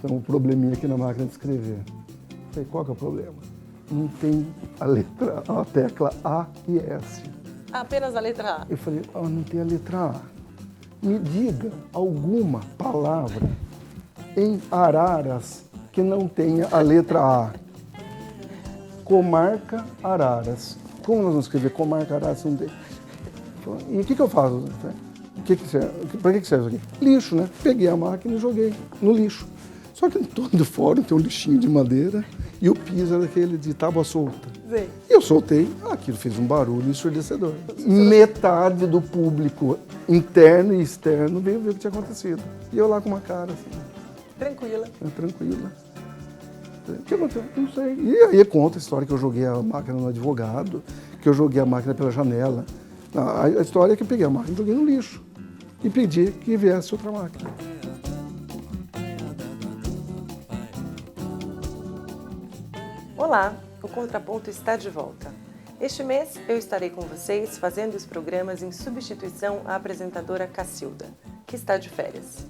Então, um probleminha aqui na máquina de escrever. Falei, qual que é o problema? Não tem a tecla A e S. Apenas a letra A. Eu falei, não tem a letra A. Me diga alguma palavra em Araras que não tenha a letra A. Comarca Araras. Como nós vamos escrever Comarca Araras? Não tem. E o que eu faço? Para que serve isso aqui? Lixo, né? Peguei a máquina e joguei no lixo. Só que em torno do fórum tem um lixinho de madeira e o piso era daquele de tábua solta. Sim. E eu soltei, aquilo fez um barulho ensurdecedor. Metade do público interno e externo veio ver o que tinha acontecido. E eu lá com uma cara assim. Tranquila. Tranquila. O que aconteceu? Não sei. E aí conta a história que eu joguei a máquina no advogado, que eu joguei a máquina pela janela. A história é que eu peguei a máquina e joguei no lixo. E pedi que viesse outra máquina. Olá, o Contraponto está de volta. Este mês eu estarei com vocês fazendo os programas em substituição à apresentadora Cacilda, que está de férias.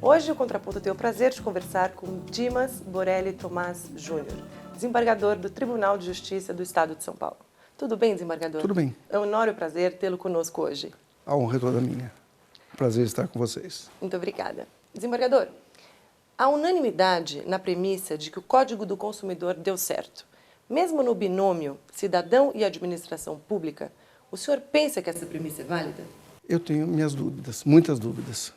Hoje o Contraponto tem o prazer de conversar com Dimas Borelli Tomás Júnior, desembargador do Tribunal de Justiça do Estado de São Paulo. Tudo bem, desembargador? Tudo bem. É um honor e prazer tê-lo conosco hoje. A honra é toda minha. Prazer estar com vocês. Muito obrigada. Desembargador, há unanimidade na premissa de que o Código do Consumidor deu certo. Mesmo no binômio cidadão e administração pública, o senhor pensa que essa premissa é válida? Eu tenho minhas dúvidas, muitas dúvidas.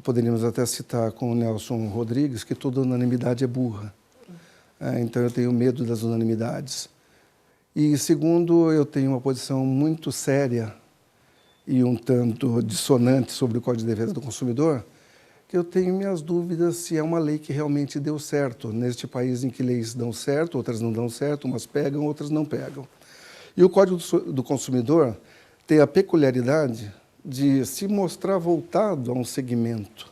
Poderíamos até citar com o Nelson Rodrigues que toda unanimidade é burra. Então eu tenho medo das unanimidades. E segundo, eu tenho uma posição muito séria e um tanto dissonante sobre o Código de Defesa do Consumidor, que eu tenho minhas dúvidas se é uma lei que realmente deu certo, neste país em que leis dão certo, outras não dão certo, umas pegam, outras não pegam. E o Código do Consumidor tem a peculiaridade de se mostrar voltado a um segmento.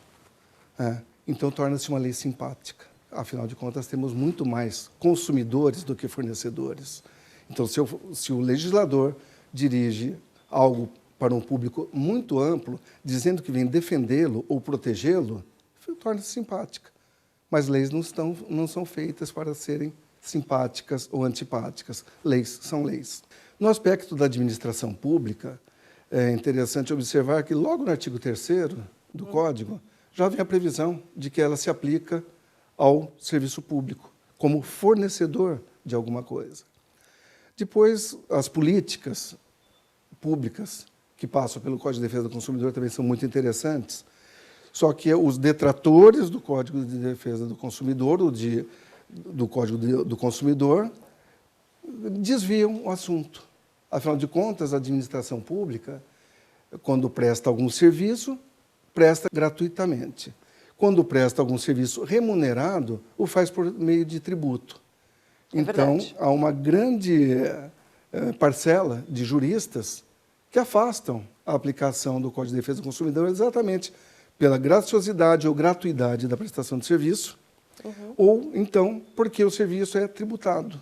Então torna-se uma lei simpática. Afinal de contas, temos muito mais consumidores do que fornecedores. Então, se o legislador dirige algo para um público muito amplo, dizendo que vem defendê-lo ou protegê-lo, torna-se simpática. Mas leis não são feitas para serem simpáticas ou antipáticas. Leis são leis. No aspecto da administração pública, é interessante observar que logo no artigo 3º do Código já vem a previsão de que ela se aplica ao serviço público, como fornecedor de alguma coisa. Depois, as políticas públicas que passam pelo Código de Defesa do Consumidor também são muito interessantes, só que os detratores do Código de Defesa do Consumidor, do Código do Consumidor, desviam o assunto. Afinal de contas, a administração pública, quando presta algum serviço, presta gratuitamente. Quando presta algum serviço remunerado, o faz por meio de tributo. Então, há uma grande parcela de juristas que afastam a aplicação do Código de Defesa do Consumidor exatamente pela graciosidade ou gratuidade da prestação de serviço, ou então porque o serviço é tributado.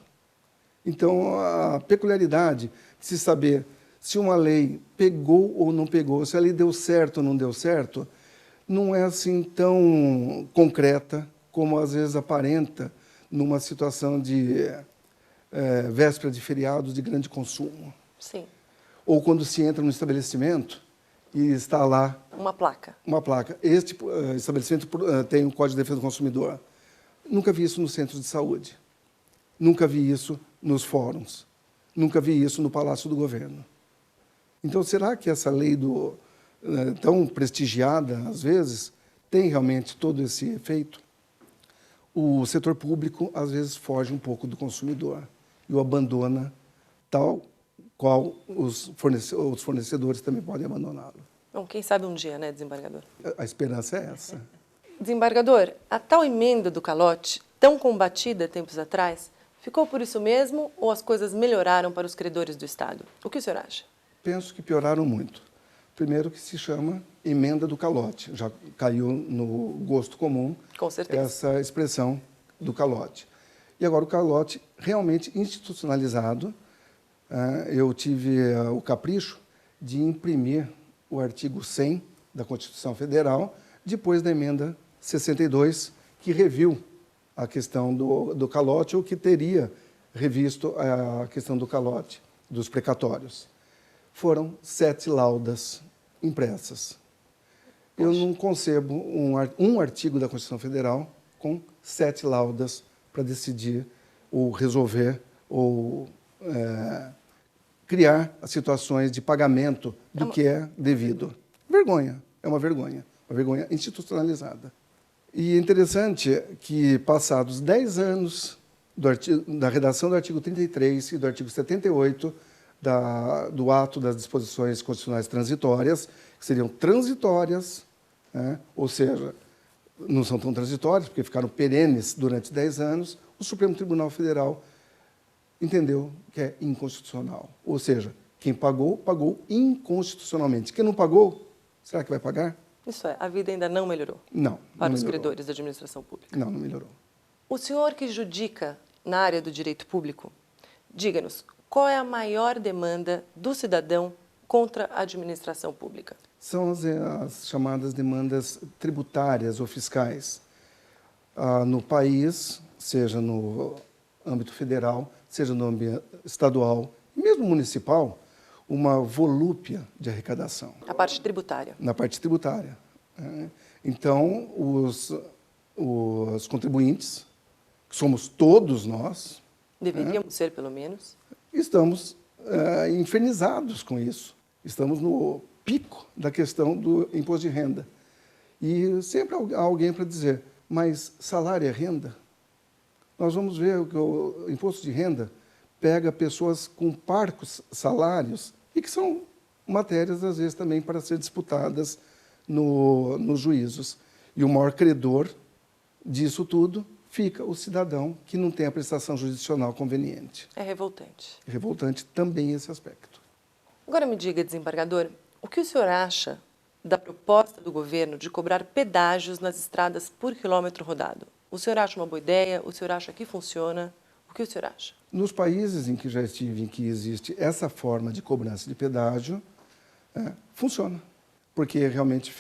Então, a peculiaridade de se saber se uma lei pegou ou não pegou, se a lei deu certo ou não deu certo, não é assim tão concreta como às vezes aparenta numa situação de véspera de feriados de grande consumo. Sim. Ou quando se entra no estabelecimento e está lá uma placa. Este estabelecimento tem o Código de Defesa do Consumidor. Nunca vi isso no centro de saúde. Nunca vi isso nos fóruns. Nunca vi isso no Palácio do Governo. Então, será que essa lei tão prestigiada, às vezes, tem realmente todo esse efeito? O setor público, às vezes, foge um pouco do consumidor e o abandona tal qual os fornecedores também podem abandoná-lo. Bom, quem sabe um dia, né, desembargador? A esperança é essa. Desembargador, a tal emenda do calote, tão combatida tempos atrás, ficou por isso mesmo ou as coisas melhoraram para os credores do Estado? O que o senhor acha? Penso que pioraram muito. Primeiro que se chama emenda do calote. Já caiu no gosto comum Com certeza. Essa expressão do calote. E agora o calote realmente institucionalizado. Eu tive o capricho de imprimir o artigo 100 da Constituição Federal depois da emenda 62, que reviu a questão do calote, ou que teria revisto a questão do calote, dos precatórios. Foram 7 laudas impressas. Eu não concebo um artigo da Constituição Federal com 7 laudas para decidir ou resolver ou criar as situações de pagamento do que é devido. Vergonha, é uma vergonha institucionalizada. E é interessante que, passados 10 anos da redação do artigo 33 e do artigo 78 do ato das disposições constitucionais transitórias, que seriam transitórias, né? Ou seja, não são tão transitórias, porque ficaram perenes durante 10 anos, o Supremo Tribunal Federal entendeu que é inconstitucional. Ou seja, quem pagou, pagou inconstitucionalmente. Quem não pagou, será que vai pagar? Isso é, a vida ainda não melhorou. Não. Para não os melhorou. credores da administração pública. Não melhorou. O senhor que judica na área do direito público, diga-nos, qual é a maior demanda do cidadão contra a administração pública? São as chamadas demandas tributárias ou fiscais. No país, seja no âmbito federal, seja no âmbito estadual, mesmo municipal, uma volúpia de arrecadação. A parte tributária. Na parte tributária. Então, os contribuintes, que somos todos nós, Deveríamos ser, pelo menos. estamos infernizados com isso. Estamos no pico da questão do imposto de renda. E sempre há alguém para dizer, mas salário é renda? Nós vamos ver que o imposto de renda pega pessoas com parcos salários e que são matérias, às vezes, também para ser disputadas nos juízos. E o maior credor disso tudo fica o cidadão que não tem a prestação jurisdicional conveniente. É revoltante. Revoltante também esse aspecto. Agora me diga, desembargador, o que o senhor acha da proposta do governo de cobrar pedágios nas estradas por quilômetro rodado? O senhor acha uma boa ideia? O senhor acha que funciona? O que o senhor acha? Nos países em que já estive, em que existe essa forma de cobrança de pedágio, funciona. Porque realmente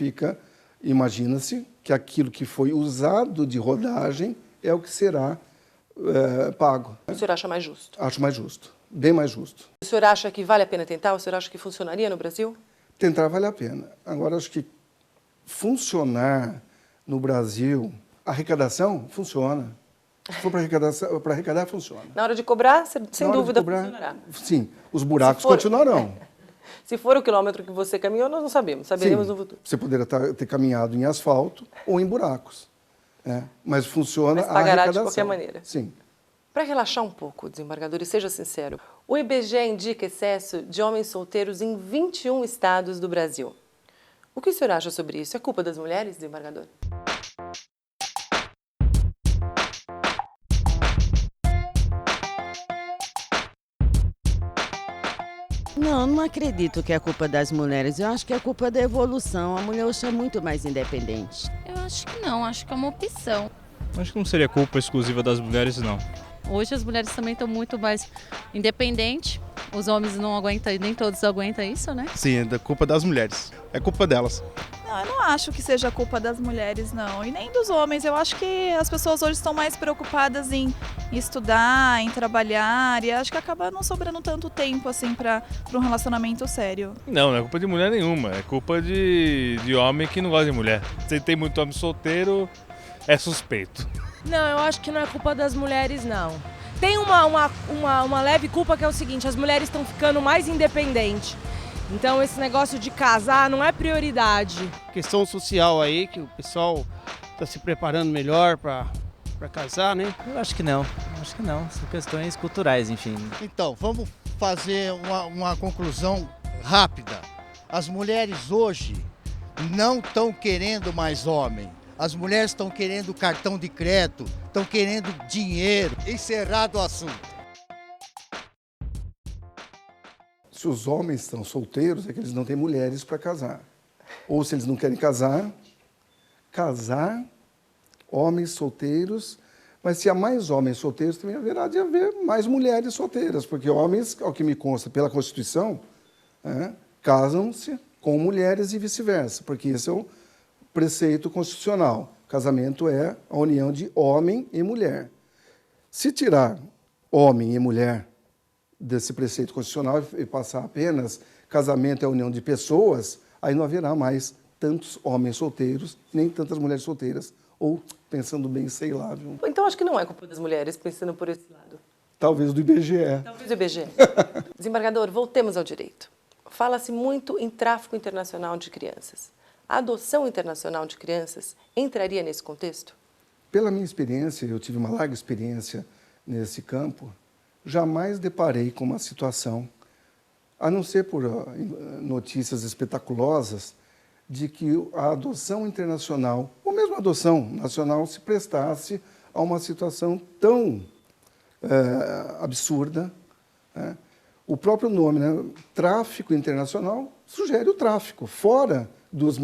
imagina-se que aquilo que foi usado de rodagem é o que será pago. O senhor acha mais justo? Acho mais justo, bem mais justo. O senhor acha que vale a pena tentar? O senhor acha que funcionaria no Brasil? Tentar vale a pena. Agora, acho que funcionar no Brasil, arrecadação, funciona. Se for para arrecadar, funciona. Na hora de cobrar, sem dúvida funcionará. funcionará. Sim, os buracos continuarão. Se for o quilômetro que você caminhou, nós não sabemos. Saberemos Sim, no futuro. você poderia ter caminhado em asfalto ou em buracos. Mas funciona Mas pagará a arrecadação. de qualquer maneira. Sim. Para relaxar um pouco, desembargador, e seja sincero, o IBGE indica excesso de homens solteiros em 21 estados do Brasil. O que o senhor acha sobre isso? É culpa das mulheres, desembargador? Não acredito que é culpa das mulheres. Eu acho que é culpa da evolução. A mulher hoje é muito mais independente. Eu acho que não, acho que é uma opção. Acho que não seria culpa exclusiva das mulheres, não. Hoje as mulheres também estão muito mais independentes. Os homens não aguentam, nem todos aguentam isso, né? Sim, é da culpa das mulheres. É culpa delas. Não, eu não acho que seja culpa das mulheres, não. E nem dos homens. Eu acho que as pessoas hoje estão mais preocupadas em estudar, em trabalhar. E acho que acaba não sobrando tanto tempo, assim, para um relacionamento sério. Não é culpa de mulher nenhuma. É culpa de homem que não gosta de mulher. Se tem muito homem solteiro, é suspeito. Não, eu acho que não é culpa das mulheres, não. Tem uma leve culpa que é o seguinte, as mulheres estão ficando mais independentes. Então esse negócio de casar não é prioridade. Questão social aí, que o pessoal está se preparando melhor para casar, né? Eu acho que não, são questões culturais, enfim. Então, vamos fazer uma conclusão rápida. As mulheres hoje não estão querendo mais homem. As mulheres estão querendo cartão de crédito, estão querendo dinheiro. Encerrado o assunto. Se os homens estão solteiros, é que eles não têm mulheres para casar. Ou se eles não querem casar, homens solteiros. Mas se há mais homens solteiros, também haverá de haver mais mulheres solteiras, porque homens, ao que me consta pela Constituição, casam-se com mulheres e vice-versa, porque esse é o preceito constitucional. Casamento é a união de homem e mulher. Se tirar homem e mulher desse preceito constitucional e passar apenas casamento é a união de pessoas, aí não haverá mais tantos homens solteiros, nem tantas mulheres solteiras. Ou, pensando bem, sei lá, viu? Então acho que não é culpa das mulheres, pensando por esse lado. Talvez do IBGE. Talvez do IBGE. Desembargador, voltemos ao direito. Fala-se muito em tráfico internacional de crianças. A adoção internacional de crianças entraria nesse contexto? Pela minha experiência, eu tive uma larga experiência nesse campo, jamais deparei com uma situação, a não ser por notícias espetaculosas, de que a adoção internacional, ou mesmo a adoção nacional, se prestasse a uma situação tão absurda. Né? O próprio nome, né? Tráfico internacional, sugere o tráfico, fora dos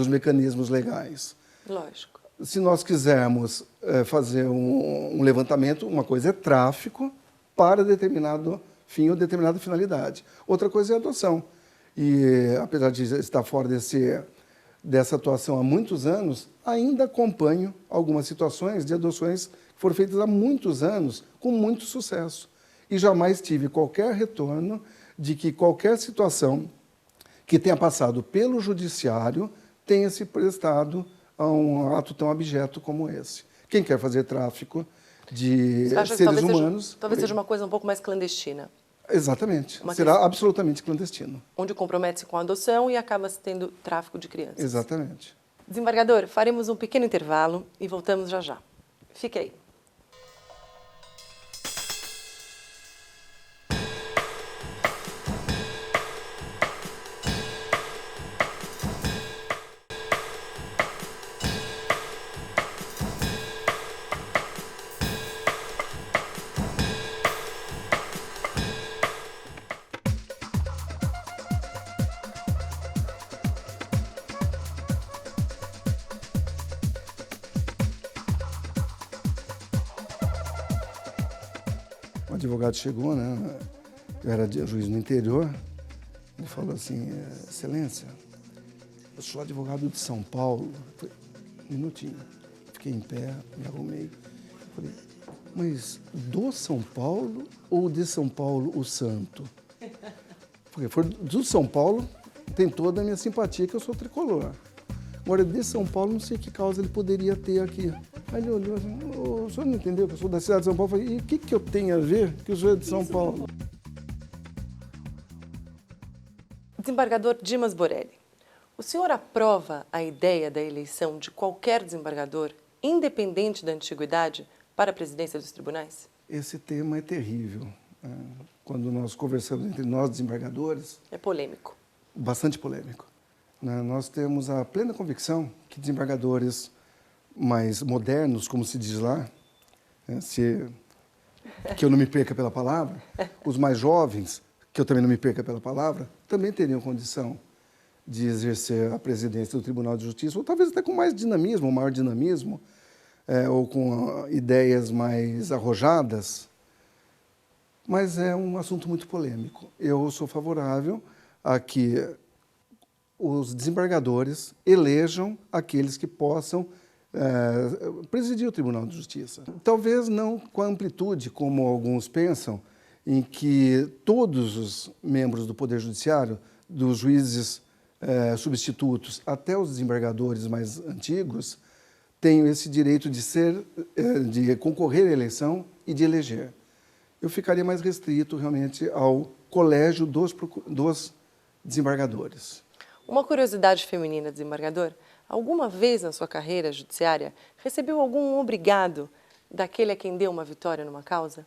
mecanismos legais. Lógico. Se nós quisermos fazer um levantamento, uma coisa é tráfico para determinado fim ou determinada finalidade. Outra coisa é adoção. E, apesar de estar fora dessa atuação há muitos anos, ainda acompanho algumas situações de adoções que foram feitas há muitos anos, com muito sucesso. E jamais tive qualquer retorno de que qualquer situação que tenha passado pelo judiciário tenha se prestado a um ato tão abjeto como esse. Quem quer fazer tráfico de seres humanos... Talvez seja uma coisa um pouco mais clandestina. Exatamente. Será absolutamente clandestino. Onde compromete-se com a adoção e acaba tendo tráfico de crianças. Exatamente. Desembargador, faremos um pequeno intervalo e voltamos já já. Fique aí. O advogado chegou, né? Eu era juiz no interior. Ele falou assim: Excelência, eu sou advogado de São Paulo. Falei, um minutinho. Fiquei em pé, me arrumei. Falei, mas do São Paulo ou de São Paulo o santo? Porque for do São Paulo, tem toda a minha simpatia, que eu sou tricolor. Agora, de São Paulo, não sei que causa ele poderia ter aqui. Aí ele olhou assim, o senhor não entendeu que eu sou da cidade de São Paulo? Eu falei, e o que eu tenho a ver que o senhor é de São Paulo? Desembargador Dimas Borelli, o senhor aprova a ideia da eleição de qualquer desembargador, independente da antiguidade, para a presidência dos tribunais? Esse tema é terrível. Quando nós conversamos entre nós, desembargadores... É polêmico. Bastante polêmico. Nós temos a plena convicção que desembargadores mais modernos, como se diz lá, que eu não me perca pela palavra, os mais jovens, que eu também não me perca pela palavra, também teriam condição de exercer a presidência do Tribunal de Justiça, ou talvez até com mais dinamismo, maior dinamismo, ou com ideias mais arrojadas, mas é um assunto muito polêmico. Eu sou favorável a que os desembargadores elejam aqueles que possam presidir o Tribunal de Justiça. Talvez não com a amplitude, como alguns pensam, em que todos os membros do Poder Judiciário, dos juízes substitutos até os desembargadores mais antigos, tenham esse direito de concorrer à eleição e de eleger. Eu ficaria mais restrito realmente ao colégio dos desembargadores. Uma curiosidade feminina, desembargador, alguma vez na sua carreira judiciária recebeu algum obrigado daquele a quem deu uma vitória numa causa?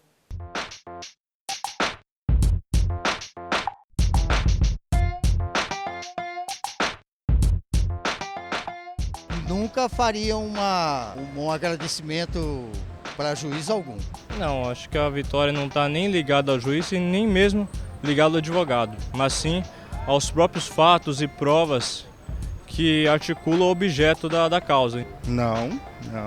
Nunca faria um agradecimento para juiz algum. Não, acho que a vitória não está nem ligada ao juiz e nem mesmo ligada ao advogado, mas sim aos próprios fatos e provas que articulam o objeto da causa. Não.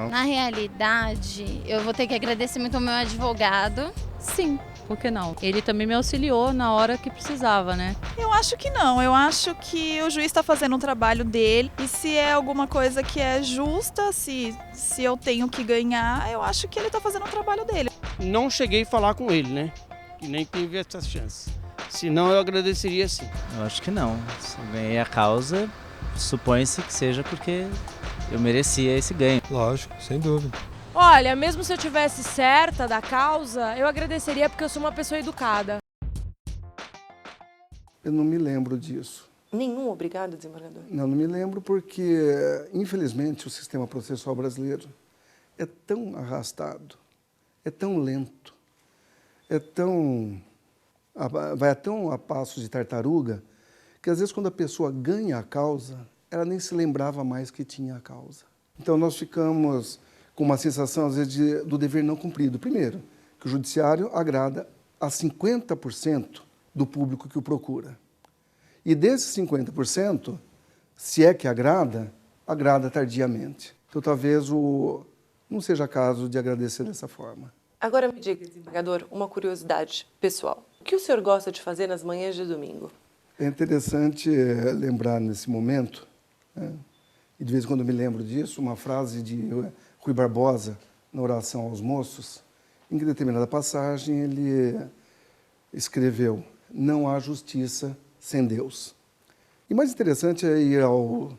Na realidade, eu vou ter que agradecer muito ao meu advogado. Sim, Por que não? Ele também me auxiliou na hora que precisava, né? Eu acho que não, eu acho que o juiz está fazendo o trabalho dele e se é alguma coisa que é justa, se eu tenho que ganhar, eu acho que ele está fazendo o trabalho dele. Não cheguei a falar com ele, né? Que nem tive essa chance. Senão eu agradeceria sim. Eu acho que não. Se eu ganhei a causa, supõe-se que seja porque eu merecia esse ganho. Lógico, sem dúvida. Olha, mesmo se eu tivesse certa da causa, eu agradeceria porque eu sou uma pessoa educada. Eu não me lembro disso. Nenhum obrigado, desembargador? Não me lembro porque, infelizmente, o sistema processual brasileiro é tão arrastado, é tão lento, vai tão a passos de tartaruga, que às vezes quando a pessoa ganha a causa, ela nem se lembrava mais que tinha a causa. Então nós ficamos com uma sensação, às vezes, do dever não cumprido. Primeiro, que o judiciário agrada a 50% do público que o procura. E desses 50%, se é que agrada tardiamente. Então talvez não seja caso de agradecer dessa forma. Agora me diga, desembargador, uma curiosidade pessoal. O que o senhor gosta de fazer nas manhãs de domingo? É interessante lembrar nesse momento, né, e de vez em quando eu me lembro disso, uma frase de Rui Barbosa, na oração aos moços, em que, em determinada passagem, ele escreveu: não há justiça sem Deus. E mais interessante é ir ao